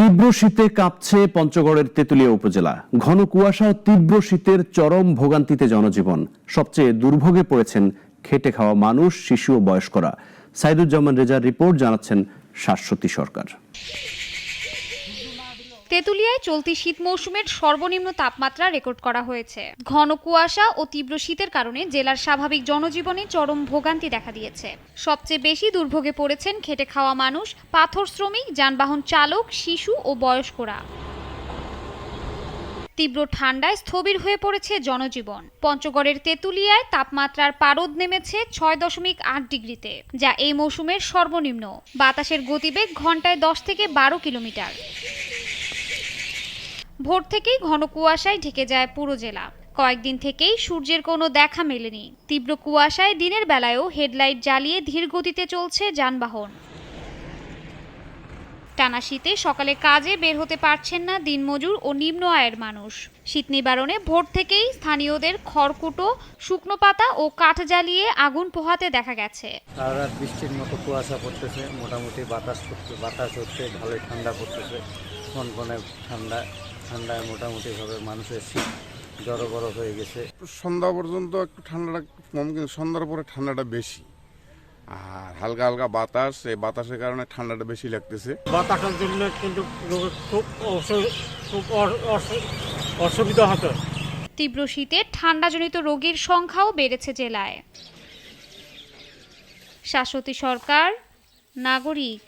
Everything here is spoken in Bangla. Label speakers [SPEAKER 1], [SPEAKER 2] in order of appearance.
[SPEAKER 1] তীব্র শীতে কাঁপছে পঞ্চগড়ের তেঁতুলিয়া উপজেলা। ঘন কুয়াশা ও তীব্র শীতের চরম ভোগান্তিতে জনজীবন। সবচেয়ে দুর্ভোগে পড়েছেন খেটে খাওয়া মানুষ, শিশু ও বয়স্করা। সাইদুজ্জামান রেজার রিপোর্ট, জানাচ্ছেন শাশ্বতী সরকার।
[SPEAKER 2] তেঁতুলিয়ায় চলতি শীত মৌসুমের সর্বনিম্ন তাপমাত্রা রেকর্ড করা হয়েছে। ঘন কুয়াশা ও তীব্র শীতের কারণে জেলার স্বাভাবিক জনজীবনে চরম ভোগান্তি দেখা দিয়েছে। সবচেয়ে বেশি দুর্ভোগে পড়েছেন খেটে খাওয়া মানুষ, পাথর শ্রমিক, যানবাহন চালক, শিশু ও বয়স্করা। তীব্র ঠান্ডায় স্থবির হয়ে পড়েছে জনজীবন। পঞ্চগড়ের তেঁতুলিয়ায় তাপমাত্রার পারদ নেমেছে 6.8 ডিগ্রিতে, যা এই মৌসুমের সর্বনিম্ন। বাতাসের গতিবেগ ঘন্টায় 10 থেকে 12 কিলোমিটার। ভোর থেকেই ঘন কুয়াশায় ঢেকে যায় পুরো জেলা। কয়েকদিন থেকেই সূর্যের কোনো দেখা মেলেনি। তীব্র কুয়াশায় দিনের বেলায়ও হেডলাইট জ্বালিয়ে ধীর গতিতে চলছে যানবাহন। টানা শীতে সকালে কাজে বের হতে পারছেন না দিনমজুর ও নিম্ন আয়ের মানুষ। শীত নিবারণে ভোর থেকেই স্থানীয়দের খড়কুটো, শুকনো পাতা ও কাঠ জ্বালিয়ে আগুন পোহাতে দেখা গেছে।
[SPEAKER 3] সারা রাত বৃষ্টির মতো কুয়াশা পড়তেছে, মোটামুটি বাতাস হচ্ছে, ভালোই ঠান্ডা পড়তেছে, কনকনে ঠান্ডায় মোটামুটিভাবে মানুষের শীত জড়ো হয়ে গেছে।
[SPEAKER 4] সন্ধ্যা পর্যন্ত একটু ঠান্ডাটা কম, কিন্তু সন্ধ্যার পরে ঠান্ডাটা বেশি, আর হালকা হালকা বাতাস, এই বাতাসের কারণে ঠান্ডাটা বেশি লাগতেছে।
[SPEAKER 5] বাতাসের জন্য কিন্তু খুব অসুবিধা হতো।
[SPEAKER 2] তীব্র শীতে ঠান্ডাজনিত রোগীর সংখ্যাও বেড়েছে জেলায়। শাশ্বতী সরকার, নাগরিক।